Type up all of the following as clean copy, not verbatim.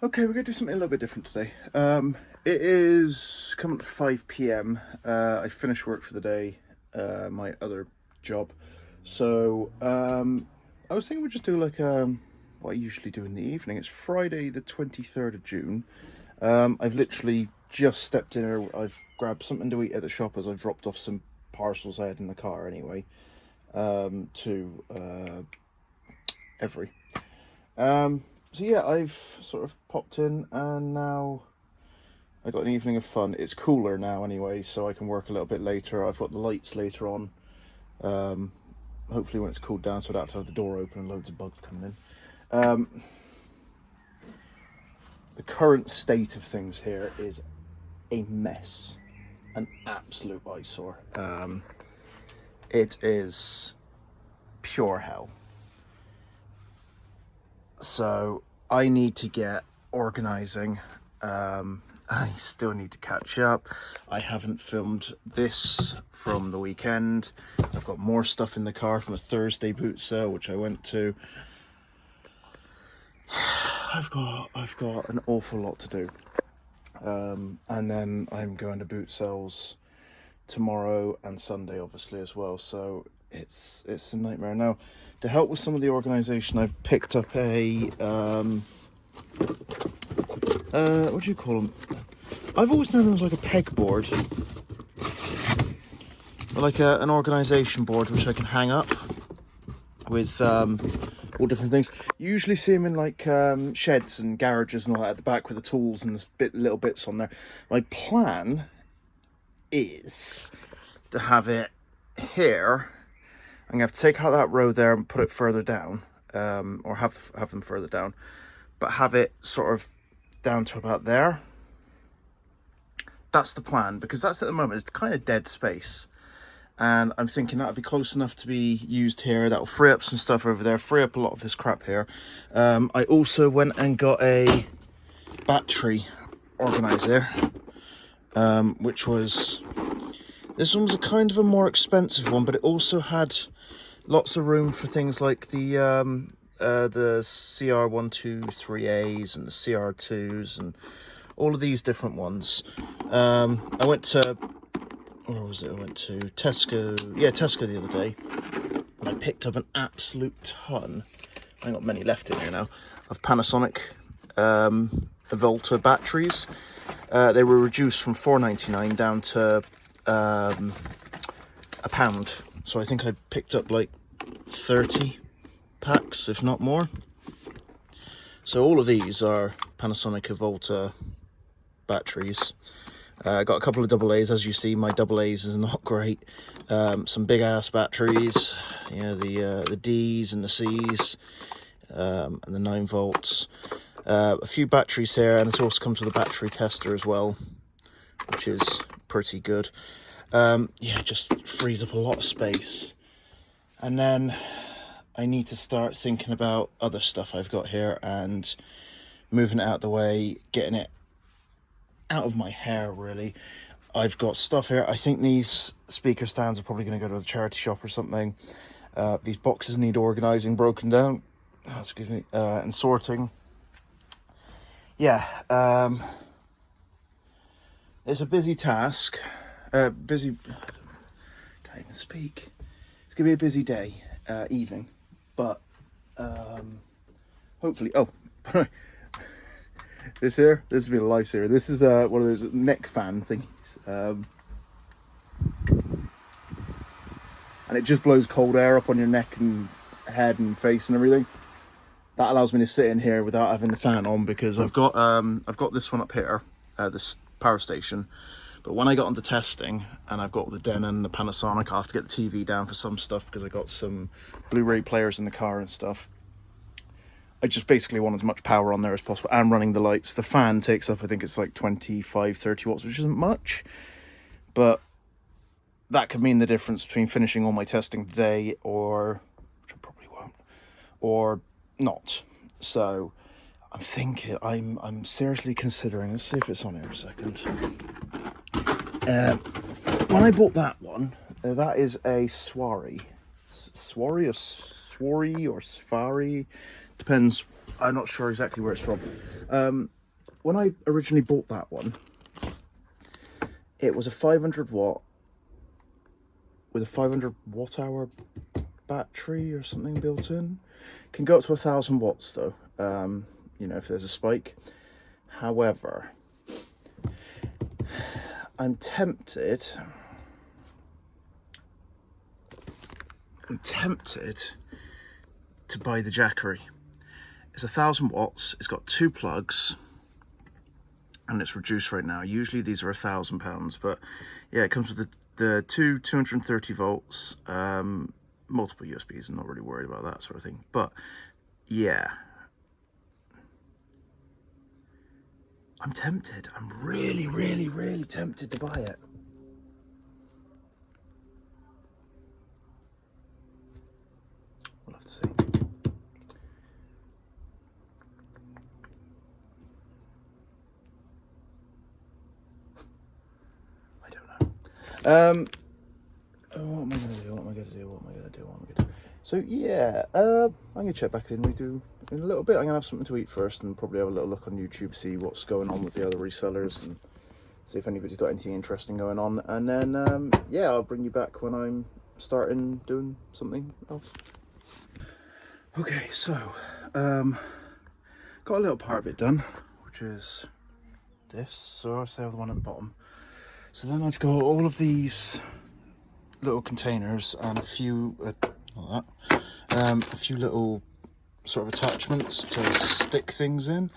Okay, we're going to do something a little bit different today. It is coming to 5 p.m. I finished work for the day, my other job. So, I was thinking we'd just do like what I usually do in the evening. It's Friday, the 23rd of June. I've literally just stepped in here. I've grabbed something to eat at the shop as I've dropped off some parcels I had in the car anyway, to Every. So yeah, I've sort of popped in and now I got an evening of fun. It's cooler now anyway, so I can work a little bit later. I've got the lights later on. Hopefully when it's cooled down so I don't have to have the door open and loads of bugs coming in. The current state of things here is a mess. An absolute eyesore. It is pure hell. So I need to get organising. I still need to catch up. I haven't filmed this from the weekend. I've got more stuff in the car from a Thursday boot sale which I went to. I've got an awful lot to do. And then I'm going to boot sales tomorrow and Sunday obviously as well. So it's a nightmare. Now, to help with some of the organisation, I've picked up a what do you call them? I've always known them as like a pegboard, or like an organisation board which I can hang up with all different things. You usually see them in like sheds and garages and all that at the back with the tools and the little bits on there. My plan is to have it here. I'm going to have to take out that row there and put it further down, or have them further down, but have it sort of down to about there. That's the plan, because that's at the moment, it's kind of dead space. And I'm thinking that'll be close enough to be used here. That'll free up some stuff over there, free up a lot of this crap here. I also went and got a battery organizer, which was... This one was a kind of a more expensive one, but it also had lots of room for things like the CR123As and the CR2s and all of these different ones. I went to, where was it? I went to Tesco. Yeah, Tesco the other day, and I picked up an absolute ton. I ain't got many left in here now, of Panasonic Volta batteries. They were reduced from £4.99 down to £1. So I think I picked up like 30 packs, if not more. So all of these are Panasonic Volta batteries. I got a couple of double A's. As you see, my double A's is not great. Some big ass batteries, you know, the D's and the C's, and the 9 volts. A few batteries here, and it also comes with a battery tester as well, which is pretty good. Yeah, it just frees up a lot of space. And then I need to start thinking about other stuff I've got here and moving it out the way, getting it out of my hair, really. I've got stuff here. I think these speaker stands are probably going to go to the charity shop or something. These boxes need organising, broken down, excuse me, and sorting. Yeah, it's a busy task. Busy, can't even speak. It's gonna be a busy day, evening, but hopefully. Oh, this here, this has been a lifesaver. This is one of those neck fan thingies, and it just blows cold air up on your neck and head and face and everything. That allows me to sit in here without having the fan on, because I've got this one up here, this power station. But when I got onto testing, and I've got the Denon, the Panasonic, I have to get the TV down for some stuff because I got some Blu-ray players in the car and stuff. I just basically want as much power on there as possible, and running the lights. The fan takes up, I think it's like 25, 30 watts, which isn't much. But that could mean the difference between finishing all my testing today, or, which I probably won't, or not. So I'm thinking, I'm seriously considering, let's see if it's on here a second. When I bought that one, that is a Swarry or Swarry, depends I'm not sure exactly where it's from. When I originally bought that one, it was a 500 watt with a 500 watt hour battery or something built in. Can go up to 1,000 watts though, you know, if there's a spike. However, I'm tempted to buy the Jackery. It's 1,000 watts, it's got 2 plugs, and it's reduced right now. Usually these are £1,000, but yeah, it comes with the two 230 volts, multiple USBs. I'm not really worried about that sort of thing, but yeah, I'm tempted. I'm really, really, really tempted to buy it. We'll have to see. I don't know. What am I gonna do? What am I gonna do? What am I gonna do? What am I gonna do? So yeah, I'm gonna check back in with you in a little bit. I'm gonna have something to eat first, and probably have a little look on YouTube, see what's going on with the other resellers, and see if anybody's got anything interesting going on. And then yeah, I'll bring you back when I'm starting doing something else. Okay, so got a little part of it done, which is this. So I'll say the one at the bottom. So then I've got all of these little containers and a few like that, a few little sort of attachments to stick things in.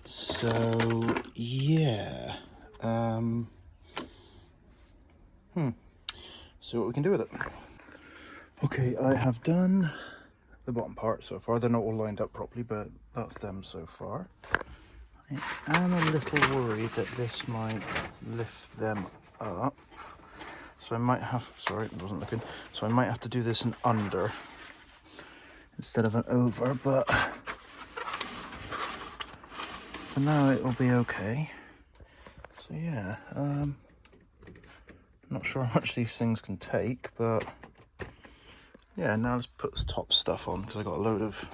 So yeah, see what we can do with it. Okay, I have done the bottom part so far. They're not all lined up properly, but that's them so far. I am a little worried that this might lift them up, so I might have, sorry, I wasn't looking, so I might have to do this an under instead of an over, but for now it will be okay. So yeah, not sure how much these things can take, but yeah, now let's put this top stuff on, because I got a load of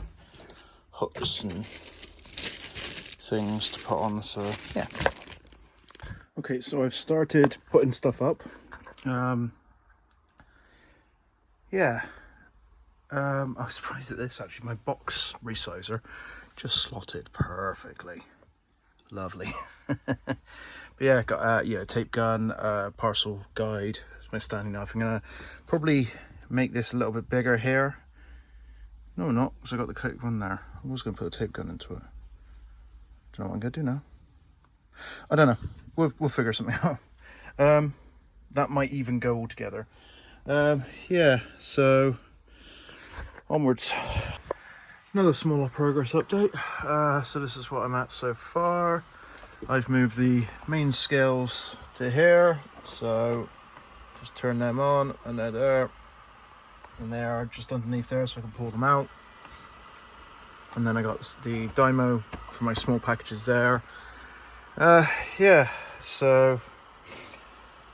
hooks and things to put on, so yeah. Okay, so I've started putting stuff up. Yeah, I was surprised at this actually. My box resizer just slotted perfectly. Lovely. But yeah, got yeah, tape gun, parcel guide. It's my standing knife. I'm gonna probably make this a little bit bigger here. No, I'm not, because I got the tape gun there. I was gonna put a tape gun into it. Do you know what I'm gonna do now? I don't know. We'll figure something out. That might even go all together. Yeah, so onwards. Another smaller progress update. So this is what I'm at so far. I've moved the main scales to here, so just turn them on, and they're there, and they are just underneath there, so I can pull them out. And then I got the dymo for my small packages there. Yeah, so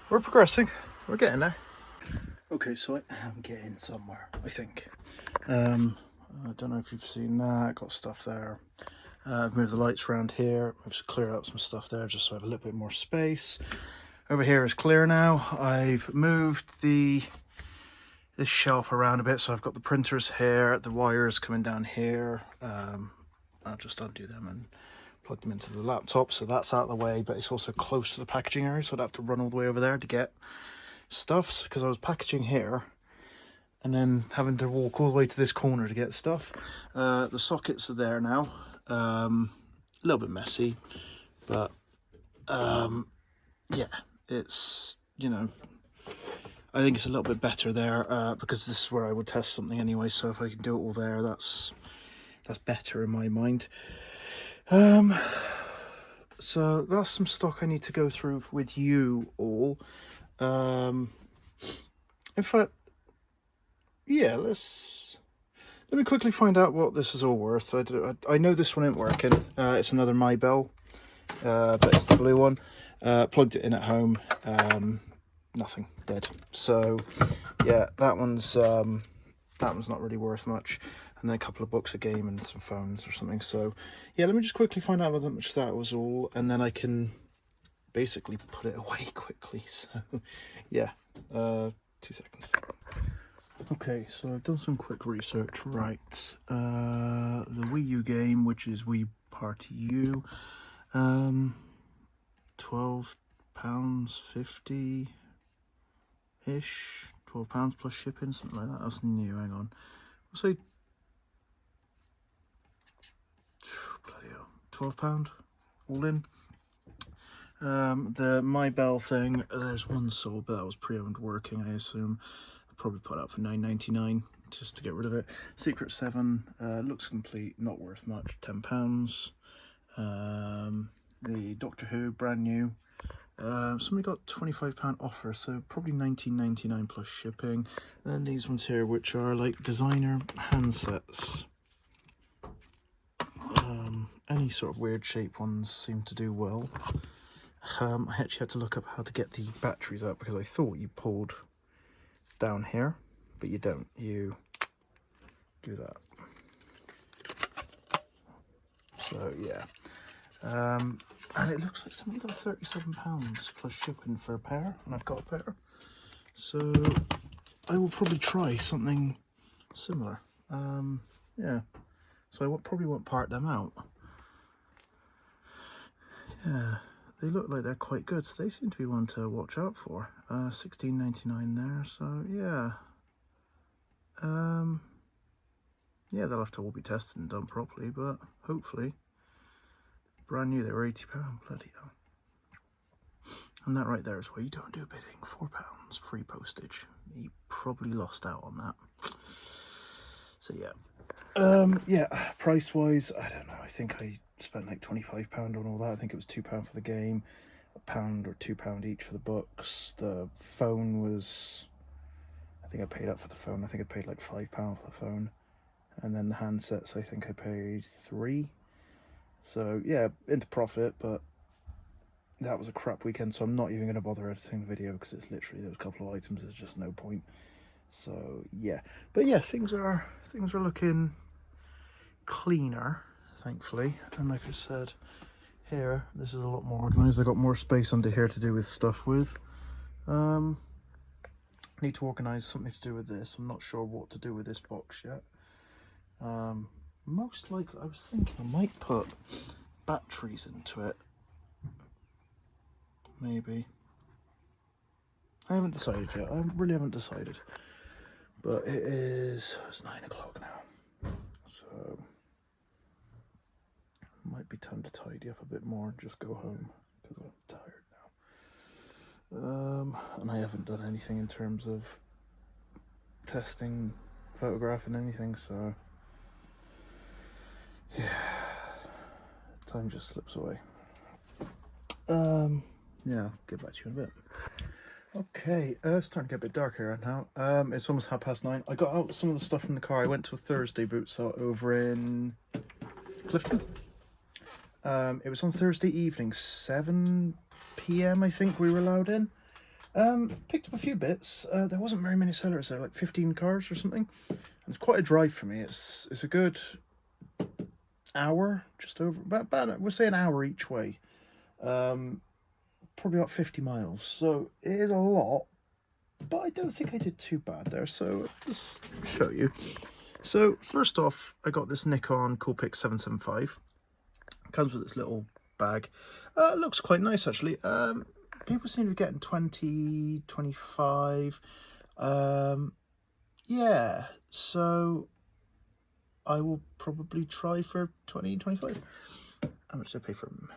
we're progressing, we're getting there. Okay, so I am getting somewhere, I think. I don't know if you've seen that, got stuff there. I've moved the lights around here, I've cleared up some stuff there just so I have a little bit more space. Over here is clear now. I've moved this shelf around a bit, so I've got the printers here, the wires coming down here. I'll just undo them and plug them into the laptop, so that's out of the way, but it's also close to the packaging area, so I'd have to run all the way over there to get stuff, because I was packaging here and then having to walk all the way to this corner to get stuff. The sockets are there now. A little bit messy, but yeah, it's, you know, I think it's a little bit better there, because this is where I would test something anyway, so if I can do it all there, that's better in my mind. So that's some stock I need to go through with you all. In fact, yeah, let me quickly find out what this is all worth. I know this one ain't working. It's another My Bell, but it's the blue one. Plugged it in at home. Nothing, dead. So yeah, that one's not really worth much. and then a couple of books a game and some phones or something. So yeah, let me just quickly find out how much that was all, and then I can basically put it away quickly. So yeah, 2 seconds. Okay, so I've done some quick research. Right, the Wii U game, which is Wii Party U, £12.50 ish, £12 plus shipping, something like that. That's new. Hang on, we'll say bloody hell, £12 all in. The My Bell thing, there's one sold, but that was pre-owned working, I assume. I'll probably put it up for $9.99 just to get rid of it. Secret 7, looks complete, not worth much, £10. The Doctor Who, brand new. Somebody got £25 offer, so probably $19.99 plus shipping. And then these ones here, which are like designer handsets. Any sort of weird shape ones seem to do well. I actually had to look up how to get the batteries out, because I thought you pulled down here, but you don't. You do that. So yeah, and it looks like somebody got £37 plus shipping for a pair, and I've got a pair. So I will probably try something similar. Yeah, so I probably won't part them out. Yeah, they look like they're quite good, so they seem to be one to watch out for. $16.99 there, so yeah. Yeah, they'll have to all be tested and done properly, but hopefully. Brand new, they were £80, bloody hell. And that right there is where you don't do bidding, £4, free postage. You probably lost out on that. So yeah. Yeah, price-wise, I don't know, I think I spent like £25 on all that. I think it was £2 for the game, £1 or £2 each for the books. The phone was, I think I paid up for the phone. I think I paid like £5 for the phone. And then the handsets, I think I paid £3. So yeah, into profit, but that was a crap weekend, so I'm not even going to bother editing the video, because it's literally those couple of items, there's just no point. So yeah, but yeah, things are looking cleaner, thankfully. And like I said, here, this is a lot more organised. I got more space under here to do with stuff with. Need to organise something to do with this. I'm not sure what to do with this box yet. Most likely, I was thinking I might put batteries into it. Maybe. I haven't decided yet. I really haven't decided. But it's 9 o'clock now. So might be time to tidy up a bit more and just go home, because I'm tired now. And I haven't done anything in terms of testing, photographing, anything, so yeah, time just slips away. Yeah, I'll get back to you in a bit. Okay, it's starting to get a bit dark here now. It's almost 9:30. I got out some of the stuff from the car. I went to a Thursday boot sale over in Clifton. It was on Thursday evening, 7 PM I think we were allowed in. Picked up a few bits. There wasn't very many sellers there, like 15 cars or something. And it's quite a drive for me. It's a good hour, just over, about we'll say an hour each way. Probably about 50 miles. So it is a lot, but I don't think I did too bad there. So I'll just show you. So first off, I got this Nikon Coolpix 775. Comes with this little bag. Looks quite nice actually. People seem to be getting 20, 25. Yeah, so I will probably try for 20, 25. How much did I pay for him?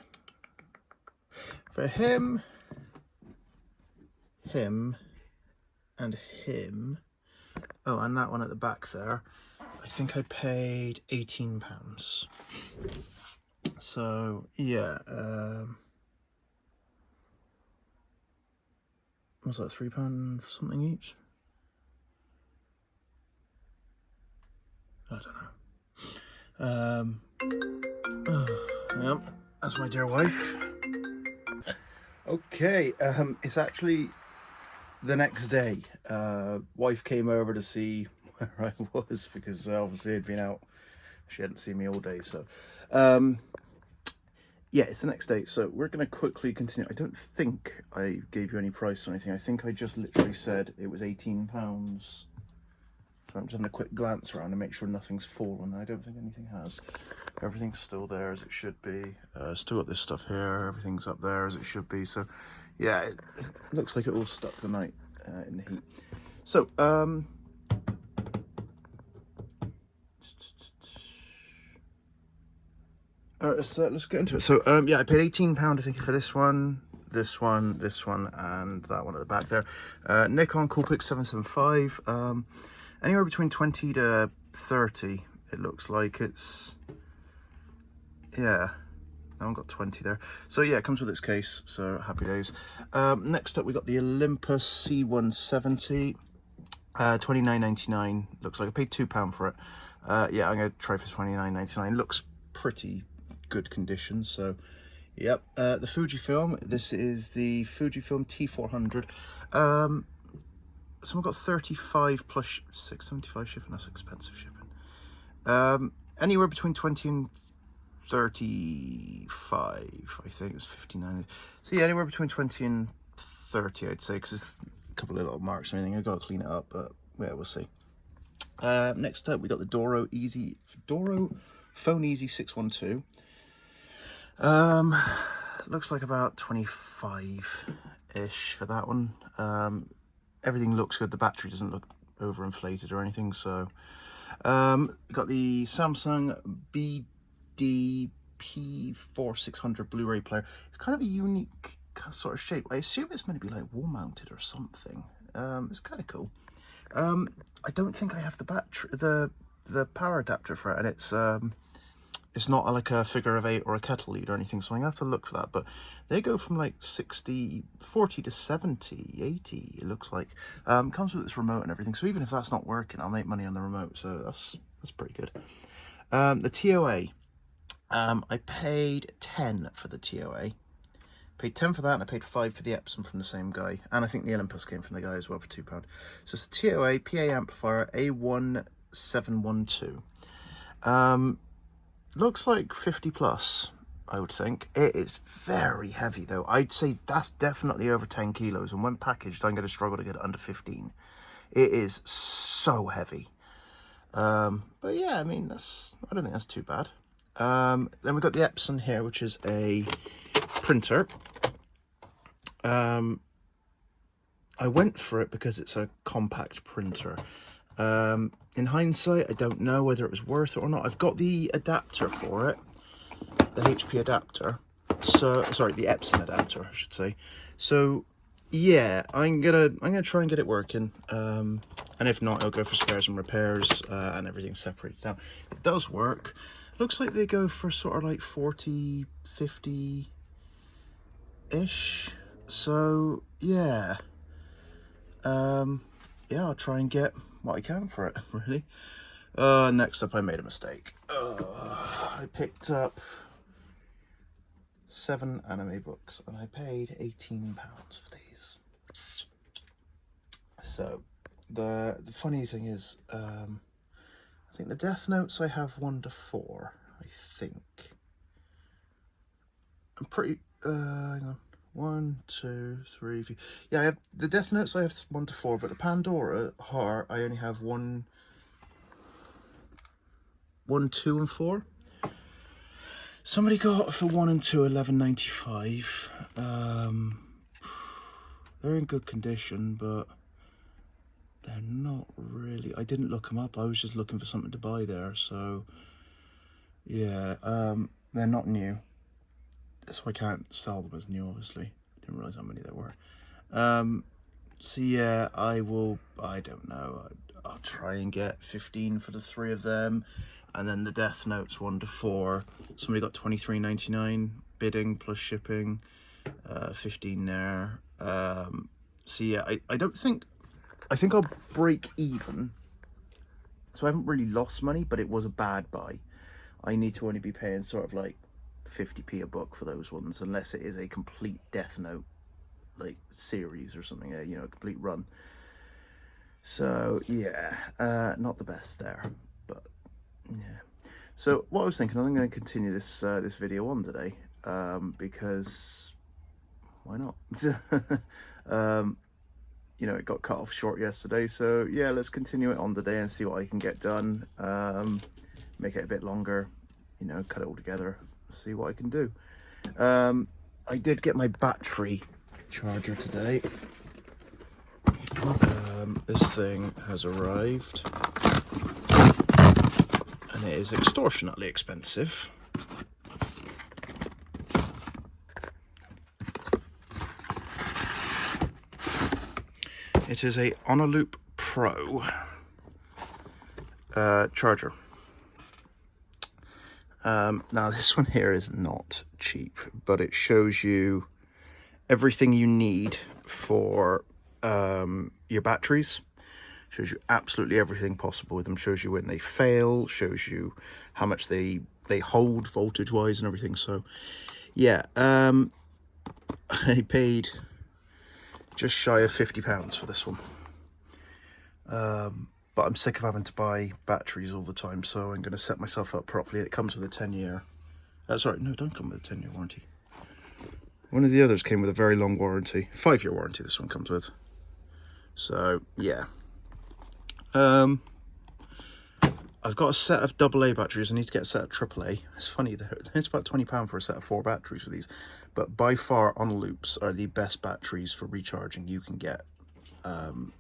For him, and him. Oh, and that one at the back there. I think I paid £18. So yeah, was that £3 something each? I don't know. Yep, that's my dear wife. Okay, it's actually the next day. Wife came over to see where I was, because obviously I'd been out. She hadn't seen me all day, so yeah, it's the next day, so we're going to quickly continue. I don't think I gave you any price or anything. I think I just literally said it was £18. So I'm just having a quick glance around to make sure nothing's fallen. I don't think anything has. Everything's still there as it should be. Still got this stuff here. Everything's up there as it should be. So yeah, it looks like it all stuck the night in the heat. So let's get into it. So yeah, I paid £18 I think for this one, this one, and that one at the back there. Nikon Coolpix 775. Anywhere between 20 to 30. It looks like it's, yeah. I haven't got 20 there. So yeah, it comes with its case, so happy days. Next up we got the Olympus C170, 29.99. Looks like I paid £2 for it. Yeah, I'm gonna try for 29.99. Looks pretty good condition, so yep. The Fujifilm, this is the Fujifilm T400. Someone got 35 plus 675 shipping. That's expensive shipping. Anywhere between 20 and 35, I think it's 59. So yeah, anywhere between 20 and 30, I'd say, because there's a couple of little marks and everything. I've got to clean it up, but yeah, we'll see. Next up, we got the Doro Phone Easy 612. Looks like about 25-ish for that one. Everything looks good. The battery doesn't look overinflated or anything. So, got the Samsung BDP4600 Blu-ray player. It's kind of a unique sort of shape. I assume it's meant to be like wall-mounted or something. It's kind of cool. I don't think I have the battery, the power adapter for it, and it's not like a figure of 8 or a kettle lead or anything, so I'm gonna have to look for that. But they go from like 40 to 70, 80, it looks like. Comes with its remote and everything, so even if that's not working, I'll make money on the remote, so that's pretty good. The TOA, I paid 10 for the TOA. Paid 10 for that, and I paid 5 for the Epson from the same guy. And I think the Olympus came from the guy as well for £2. So it's the TOA PA amplifier A1712. Looks like 50 plus, I would think. It is very heavy though. I'd say that's definitely over 10 kilos. And when packaged, I'm going to struggle to get it under 15. It is so heavy. But yeah, I mean, I don't think that's too bad. Then we've got the Epson here, which is a printer. I went for it because it's a compact printer. In hindsight, I don't know whether it was worth it or not. I've got the adapter for it, the HP adapter. So sorry, the Epson adapter, I should say. So yeah, I'm gonna try and get it working. And if not, I'll go for spares and repairs and everything separated out. It does work. Looks like they go for sort of like 40, 50-ish. So yeah. Yeah, I'll try and get what I can for it, really. Next up, I made a mistake. I picked up 7 anime books, and I paid £18 for these. So, the funny thing is, I think the Death Notes I have 1 to 4, I think. I'm pretty, hang on. 1, 2, 3, 4. Yeah, I have the Death Notes. I have 1 to 4, but the Pandora Heart I only have 1, 2, and 4. Somebody got for 1 and 2 £11.95. They're in good condition, but they're not really. I didn't look them up. I was just looking for something to buy there. So yeah, they're not new. So I can't sell them as new, obviously. Didn't realise how many there were. So yeah, I don't know. I'll try and get 15 for the 3 of them. And then the Death Notes 1 to 4. Somebody got £23.99 bidding plus shipping. 15 there. So yeah, I think I'll break even. So I haven't really lost money, but it was a bad buy. I need to only be paying sort of like 50p a book for those ones, unless it is a complete Death Note like series or something, you know, a complete run. So yeah, not the best there, but yeah. So what I was thinking, I'm going to continue this this video on today, because why not? You know, it got cut off short yesterday, so yeah, let's continue it on today and see what I can get done. Make it a bit longer, you know, cut it all together, see what I can do. I did get my battery charger today. This thing has arrived and it is extortionately expensive. It is a Loop Pro charger. Now this one here is not cheap, but it shows you everything you need for your batteries. Shows you absolutely everything possible with them. Shows you when they fail, shows you how much they hold voltage wise and everything. So yeah, I paid just shy of £50 for this one. But I'm sick of having to buy batteries all the time, so I'm going to set myself up properly. It comes with a 10-year... sorry, no, don't come with a 10-year warranty. One of the others came with a very long warranty. 5-year warranty this one comes with. So, yeah. I've got a set of AA batteries. I need to get a set of AAA. It's funny, it's about £20 for a set of 4 batteries for these. But by far, Loops are the best batteries for recharging you can get.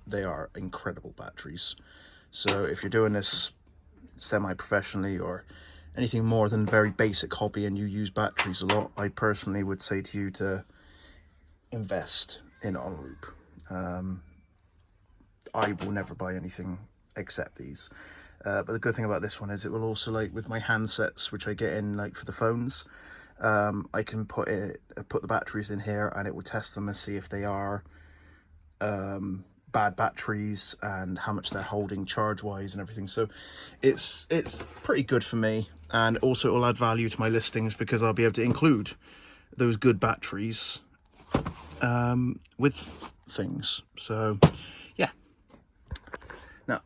They are incredible batteries. So if you're doing this semi-professionally or anything more than very basic hobby and you use batteries a lot, I personally would say to you to invest in Loop. I will never buy anything except these. But the good thing about this one is it will also, like with my handsets, which I get in like for the phones, I can put the batteries in here and it will test them and see if they are bad batteries and how much they're holding charge wise and everything. So it's pretty good for me, and also it will add value to my listings because I'll be able to include those good batteries with things. So yeah. Now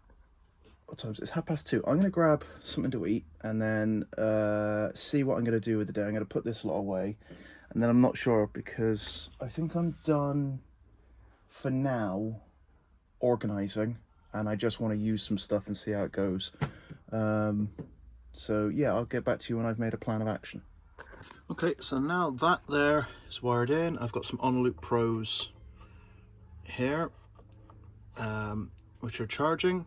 what time is it? It's 2:30. I'm going to grab something to eat and then see what I'm going to do with the day. I'm going to put this lot away, and then I'm not sure because I think I'm done for now organizing, and I just want to use some stuff and see how it goes. So yeah, I'll get back to you when I've made a plan of action. Okay, so now that there is wired in, I've got some Loop Pros here, which are charging.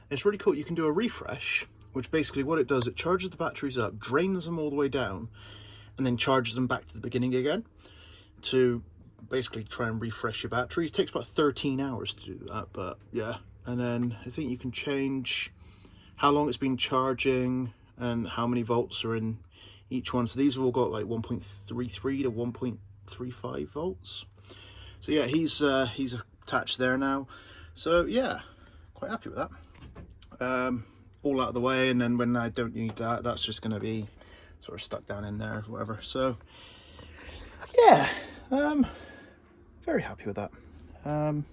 It's really cool. You can do a refresh, which basically what it does, it charges the batteries up, drains them all the way down, and then charges them back to the beginning again to basically try and refresh your batteries. It takes about 13 hours to do that, but yeah. And then I think you can change how long it's been charging and how many volts are in each one. So these have all got like 1.33 to 1.35 volts. So yeah, he's attached there now. So yeah, quite happy with that. All out of the way, and then when I don't need that, that's just going to be sort of stuck down in there or whatever. So yeah, very happy with that. Not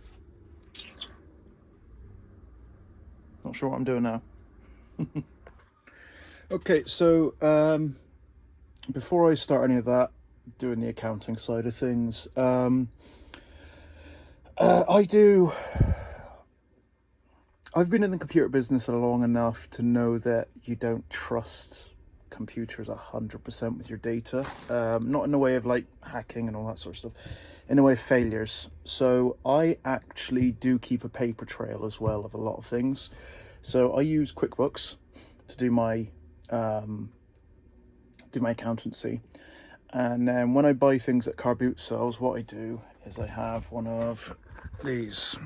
sure what I'm doing now. Okay, so before I start any of that, doing the accounting side of things, I've been in the computer business long enough to know that you don't trust computers 100% with your data. Not in the way of like hacking and all that sort of stuff, in the way of failures. So I actually do keep a paper trail as well of a lot of things. So I use QuickBooks to do my accountancy, and then when I buy things at car boot sales, what I do is I have one of these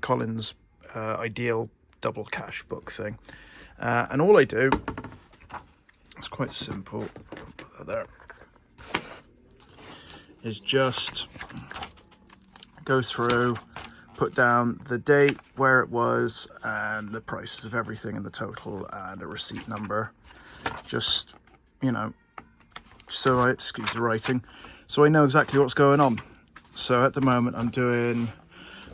Collins Ideal double cash book thing, and all I do, it's quite simple, put that there, is just go through, put down the date, where it was, and the prices of everything, and the total, and a receipt number. Just, you know, so excuse the writing, so I know exactly what's going on. So at the moment I'm doing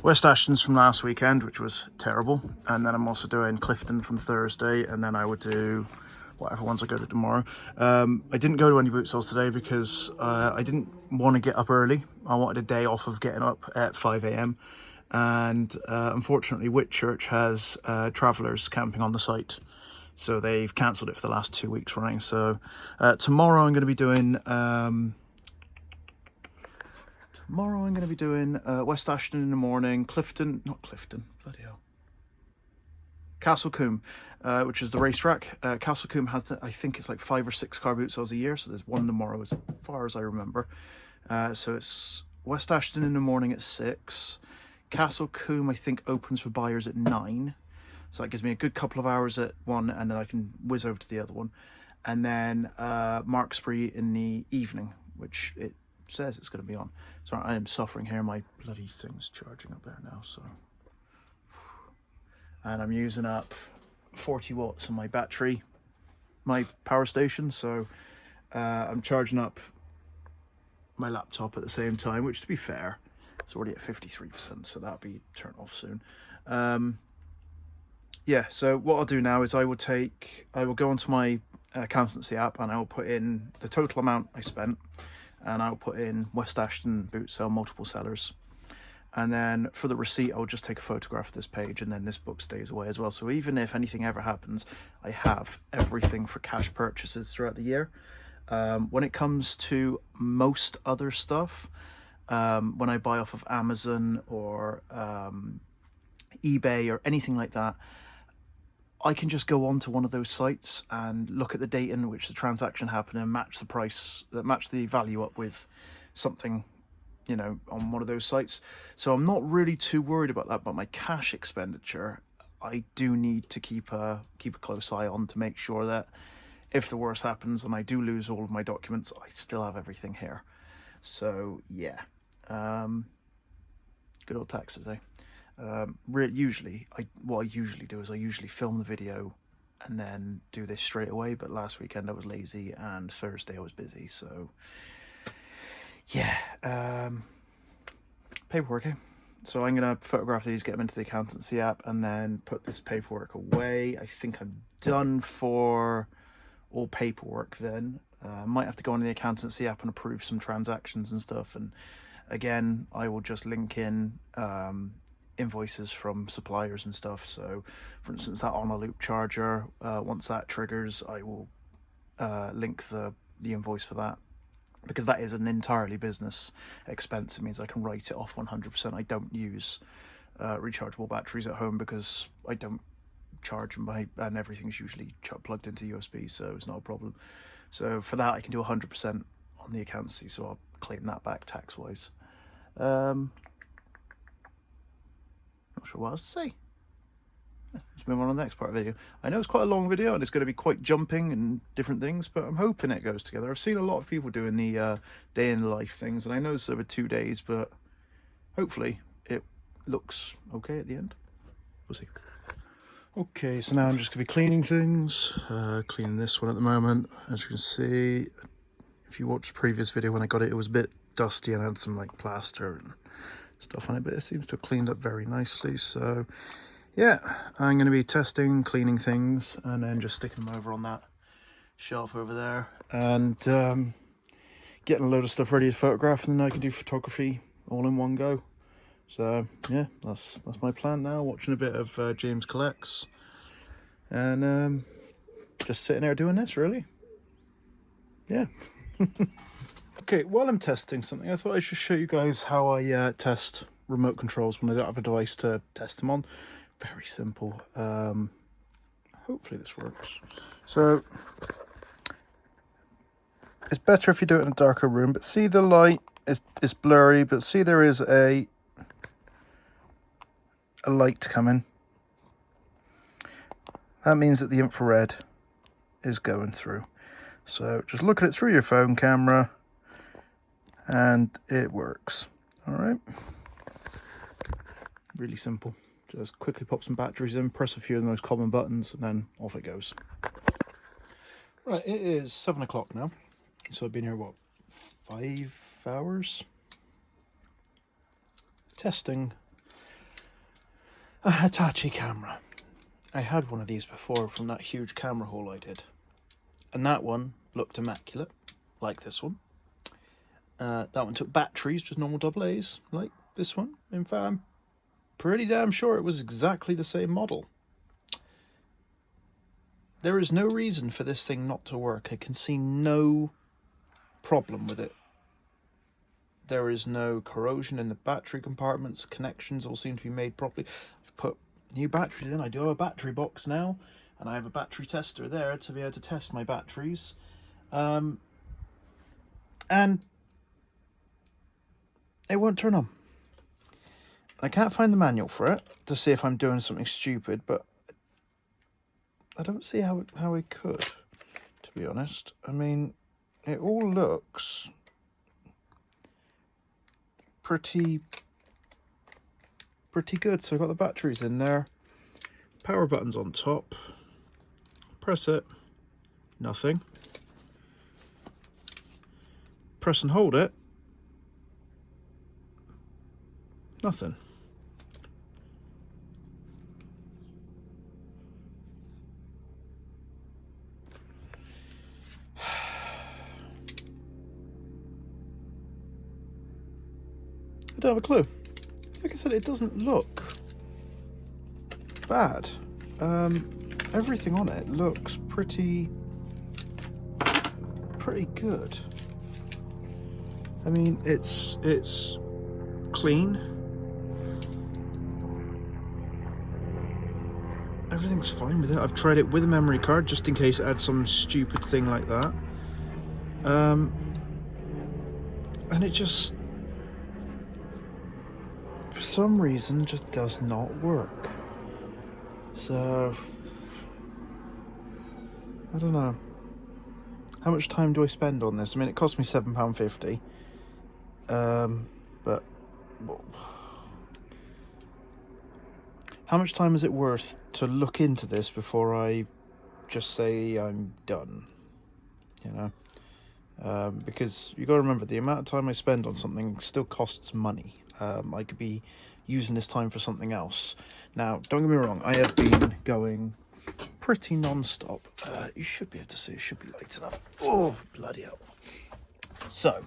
West Ashton's from last weekend, which was terrible. And then I'm also doing Clifton from Thursday, and then I would do whatever ones I go to tomorrow. I didn't go to any boot sales today because I didn't want to get up early. I wanted a day off of getting up at 5 a.m. And unfortunately, Whitchurch has travellers camping on the site. So they've cancelled it for the last 2 weeks running. So tomorrow I'm going to be doing... West Ashton in the morning, bloody hell. Castle Combe, which is the racetrack. Castle Combe has, I think it's like 5 or 6 car boot sales a year, so there's one tomorrow as far as I remember. So it's West Ashton in the morning at 6. Castle Combe, I think, opens for buyers at 9. So that gives me a good couple of hours at one, and then I can whiz over to the other one. And then Marksbury in the evening, which it says it's going to be on. Sorry, I am suffering here. My bloody thing's charging up there now, so... And I'm using up 40 watts on my battery, my power station, so I'm charging up my laptop at the same time, which, to be fair, it's already at 53%, so that'll be turned off soon. Yeah, so what I'll do now is I will go onto my accountancy app, and I will put in the total amount I spent, and I'll put in West Ashton boot sale multiple sellers. And then for the receipt, I'll just take a photograph of this page, and then this book stays away as well. So even if anything ever happens, I have everything for cash purchases throughout the year. When it comes to most other stuff, when I buy off of Amazon or eBay or anything like that, I can just go onto one of those sites and look at the date in which the transaction happened and match the price, match the value up with something, you know, on one of those sites. So I'm not really too worried about that, but my cash expenditure, I do need to keep a close eye on to make sure that if the worst happens and I do lose all of my documents, I still have everything here. So yeah, good old taxes, eh? Usually, what I usually do is I usually film the video and then do this straight away, but last weekend I was lazy and Thursday I was busy, so yeah. Paperwork, eh? So I'm going to photograph these, get them into the accountancy app, and then put this paperwork away. I think I'm done for all paperwork then. Might have to go on the accountancy app and approve some transactions and stuff, and again, I will just link in invoices from suppliers and stuff. So for instance, that on a loop charger, once that triggers, I will link the invoice for that, because that is an entirely business expense. It means I can write it off 100%. I don't use rechargeable batteries at home because I don't charge them and everything's usually plugged into USB, so it's not a problem. So for that, I can do 100% on the accountancy, so I'll claim that back tax-wise. Not sure what else to say. Let's move on to the next part of the video. I know it's quite a long video and it's going to be quite jumping and different things, but I'm hoping it goes together. I've seen a lot of people doing the day in the life things, and I know it's over 2 days, but hopefully it looks okay at the end. We'll see. Okay, so now I'm just going to be cleaning things. Cleaning this one at the moment. As you can see, if you watched the previous video when I got it, it was a bit dusty and had some like plaster and stuff on it, but it seems to have cleaned up very nicely. So yeah, I'm going to be testing, cleaning things, and then just sticking them over on that shelf over there, and getting a load of stuff ready to photograph, and then I can do photography all in one go. So yeah, that's my plan now. Watching a bit of James Collects, and just sitting there doing this, really. Yeah. Okay, while I'm testing something, I thought I should show you guys how I test remote controls when I don't have a device to test them on. Very simple. Hopefully this works. So it's better if you do it in a darker room, but see the light is blurry, but see there is a light coming. That means that the infrared is going through. So just look at it through your phone camera and it works. All right. Really simple. Just quickly pop some batteries in, press a few of the most common buttons, and then off it goes. Right, it is 7 o'clock now. So I've been here, what, 5 hours? Testing A Hitachi camera. I had one of these before from that huge camera haul I did. And that one looked immaculate, like this one. That one took batteries, just normal AA's, like this one. In fact, I'm pretty damn sure it was exactly the same model. There is no reason for this thing not to work. I can see no problem with it. There is no corrosion in the battery compartments. Connections all seem to be made properly. I've put new batteries in. I do have a battery box now, and I have a battery tester there to be able to test my batteries. And it won't turn on. I can't find the manual for it to see if I'm doing something stupid, but I don't see how I could, to be honest. I mean, it all looks pretty good. So I've got the batteries in there, power buttons on top, press it, nothing. Press and hold it, nothing. I don't have a clue. Like I said, it doesn't look bad. Everything on it looks pretty good. I mean, it's clean. Everything's fine with it. I've tried it with a memory card just in case it had some stupid thing like that. And it just, for some reason, just does not work. So, I don't know. How much time do I spend on this? I mean, it cost me £7.50. But well, how much time is it worth to look into this before I just say I'm done? You know, because you got to remember the amount of time I spend on something still costs money. I could be using this time for something else. Now, don't get me wrong, I have been going pretty non-stop. You should be able to see, it should be light enough. Oh, bloody hell. So,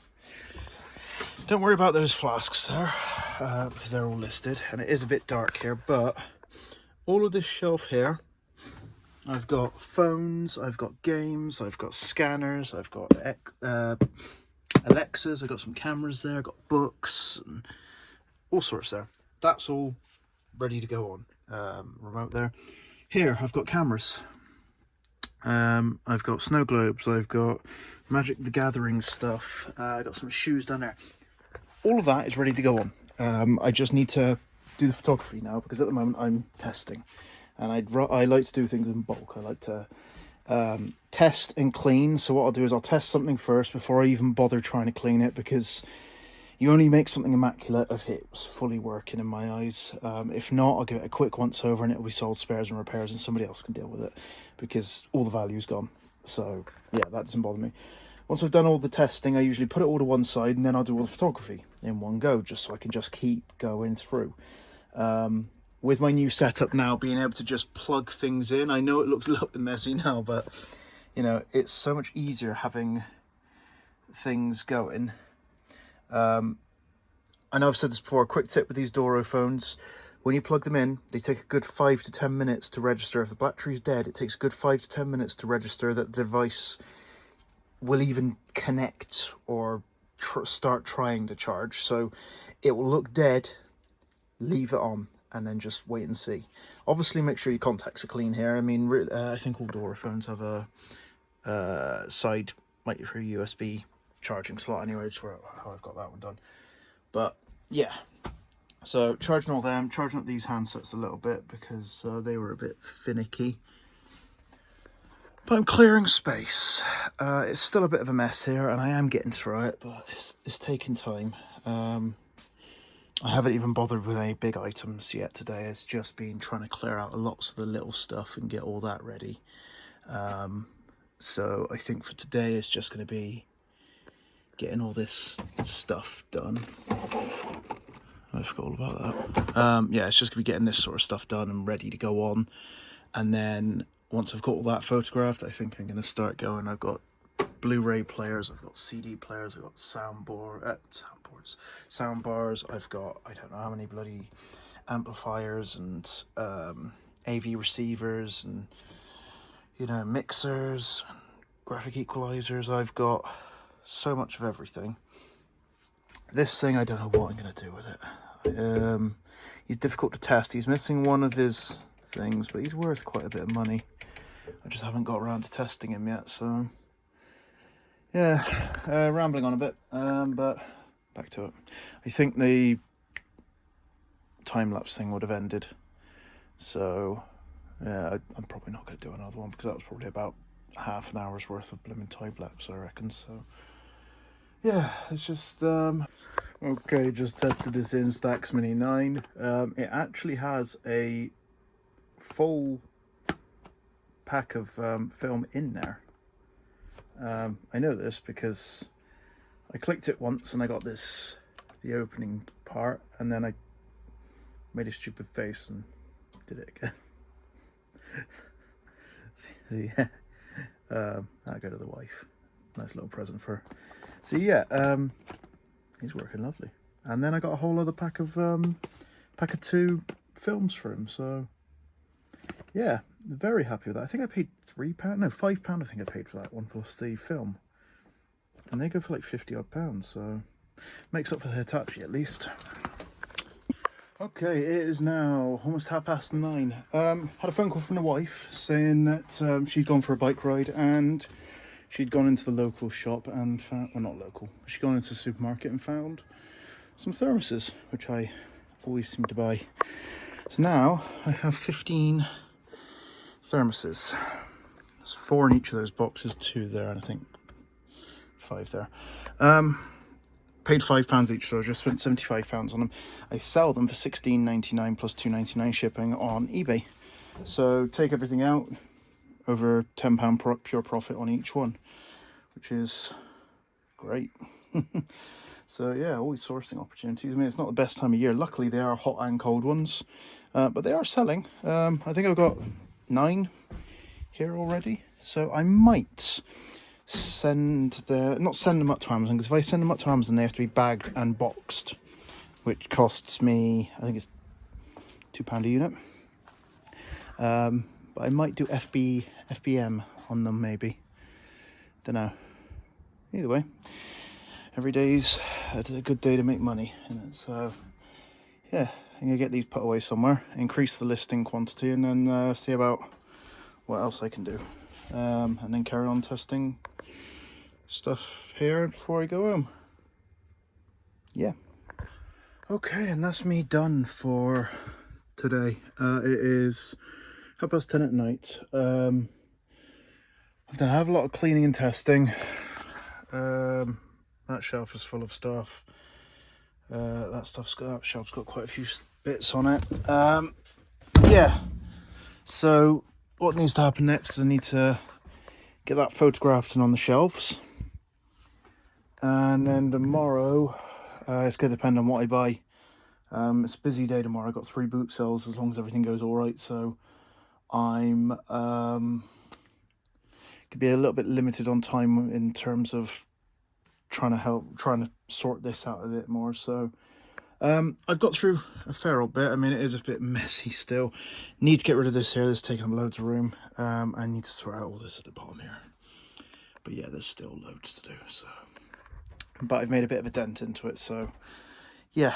don't worry about those flasks there, because they're all listed, and it is a bit dark here, but all of this shelf here, I've got phones, I've got games, I've got scanners, I've got Alexas, I've got some cameras there, I've got books, and all sorts there. That's all ready to go on. Remote there. Here, I've got cameras. I've got snow globes, I've got Magic the Gathering stuff, I've got some shoes down there. All of that is ready to go on. I just need to do the photography now, because at the moment I'm testing. And I like to do things in bulk. I like to test and clean. So what I'll do is I'll test something first before I even bother trying to clean it, because you only make something immaculate if it's fully working in my eyes. If not, I'll give it a quick once over and it'll be sold spares and repairs and somebody else can deal with it, because all the value's gone. So yeah, that doesn't bother me. Once I've done all the testing, I usually put it all to one side and then I'll do all the photography in one go, just so I can just keep going through. With my new setup now, being able to just plug things in, I know it looks a little bit messy now, but you know, it's so much easier having things going. I know I've said this before, a quick tip with these Doro phones: when you plug them in, they take a good 5 to 10 minutes to register. If the battery's dead, it takes a good 5 to 10 minutes to register that the device will even connect or start trying to charge. So it will look dead, leave it on, and then just wait and see. Obviously, make sure your contacts are clean here. I mean, I think all Doro phones have a side micro USB charging slot anyway, just how I've got that one done. But yeah, so charging all them, charging up these handsets a little bit because they were a bit finicky. But I'm clearing space. It's still a bit of a mess here, and I am getting through it, but it's taking time. I haven't even bothered with any big items yet today. It's just been trying to clear out lots of the little stuff and get all that ready. So I think for today it's just going to be getting all this stuff done. I forgot all about that. Yeah, it's just gonna be getting this sort of stuff done and ready to go on, and then once I've got all that photographed, I think I'm gonna start going. I've got Blu-ray players, I've got CD players, I've got sound bars, I've got I don't know how many bloody amplifiers and AV receivers and, you know, mixers and graphic equalizers. I've got so much of everything. This thing, I don't know what I'm going to do with it. He's difficult to test. He's missing one of his things, but he's worth quite a bit of money. I just haven't got around to testing him yet, so yeah, rambling on a bit, but back to it. I think the time-lapse thing would have ended, so yeah, I'm probably not going to do another one, because that was probably about half an hour's worth of blooming time-lapse, I reckon. So yeah, it's just okay, just tested this Instax Mini 9. It actually has a full pack of film in there. I know this because I clicked it once and I got the opening part, and then I made a stupid face and did it again. So yeah, that'll go to the wife. Nice little present for her. So yeah, he's working lovely. And then I got a whole other pack of 2 films for him. So yeah, very happy with that. I think I paid £3, no, £5. I think I paid for that one plus the film, and they go for like 50 odd pounds. So makes up for the Hitachi at least. Okay, it is now almost 9:30. Had a phone call from the wife saying that she'd gone for a bike ride and she'd gone into the local shop and found, well, not local, she'd gone into the supermarket and found some thermoses, which I always seem to buy. So now I have 15 thermoses. There's 4 in each of those boxes, 2 there, and I think 5 there. Paid £5 each, so I just spent £75 on them. I sell them for £16.99 plus £2.99 shipping on eBay. So take everything out, over £10 pure profit on each one, which is great. So yeah, always sourcing opportunities. I mean, it's not the best time of year. Luckily, they are hot and cold ones, but they are selling. I think I've got 9 here already, so I might not send them up to Amazon, because if I send them up to Amazon, they have to be bagged and boxed, which costs me, I think it's £2 a unit. But I might do FBM on them, maybe. Don't know. Either way, every day's a good day to make money, isn't it? So yeah, I'm gonna get these put away somewhere, increase the listing quantity, and then see about what else I can do, and then carry on testing stuff here before I go home. Yeah. Okay, and that's me done for today. It is 10:30 at night. I've done a hell of a lot of cleaning and testing. That shelf is full of stuff. That shelf's got quite a few bits on it. Yeah. So what needs to happen next is I need to get that photographed and on the shelves. And then tomorrow, it's going to depend on what I buy. It's a busy day tomorrow. I've got 3 boot sales as long as everything goes all right. So I'm could be a little bit limited on time in terms of trying to sort this out a bit more. So I've got through a fair old bit. I mean, it is a bit messy still. Need to get rid of this here. This is taking up loads of room. I need to sort out all this at the bottom here. But yeah, there's still loads to do. So, but I've made a bit of a dent into it. So yeah,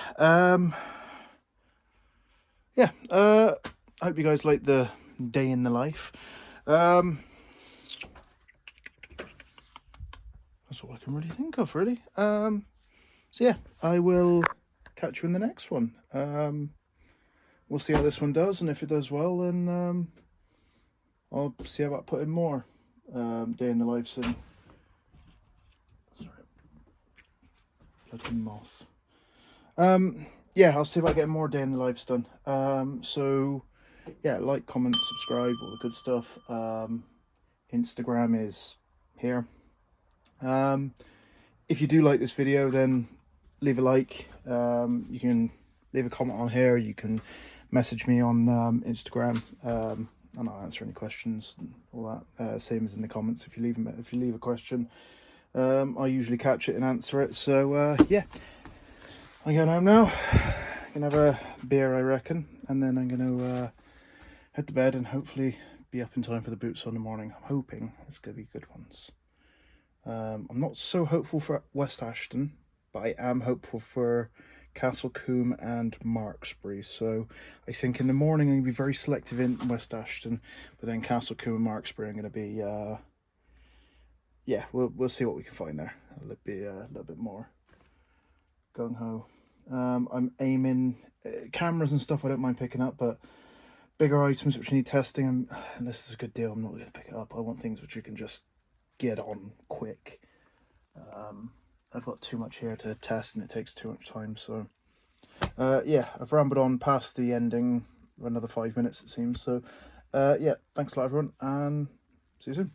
yeah. I hope you guys like the day in the life. That's all I can really think of, really. So yeah, I will catch you in the next one. We'll see how this one does, and if it does well, then I'll see about putting more day in the lives in. Sorry, bloody moth. Yeah, I'll see about getting more day in the lives done. So yeah, like, comment, subscribe, all the good stuff. Instagram is here. If you do like this video, then leave a like. You can leave a comment on here. You can message me on Instagram, and I'll answer any questions and all that. Same as in the comments. If you leave a question, I usually catch it and answer it. So yeah, I'm going home now. I'm gonna have a beer, I reckon, and then I'm gonna head to bed and hopefully be up in time for the boots on the morning. I'm hoping it's gonna be good ones. I'm not so hopeful for West Ashton, but I am hopeful for Castle Combe and Marksbury. So I think in the morning I'm going to be very selective in West Ashton, but then Castle Combe and Marksbury I'm going to be, yeah, we'll see what we can find there. I'll be a little bit more gung-ho. I'm aiming cameras and stuff I don't mind picking up, but bigger items which need testing, unless it's a good deal, I'm not going to pick it up. I want things which you can just get on quick. I've got too much here to test and it takes too much time, so yeah, I've rambled on past the ending for another 5 minutes it seems. So yeah, thanks a lot everyone, and see you soon.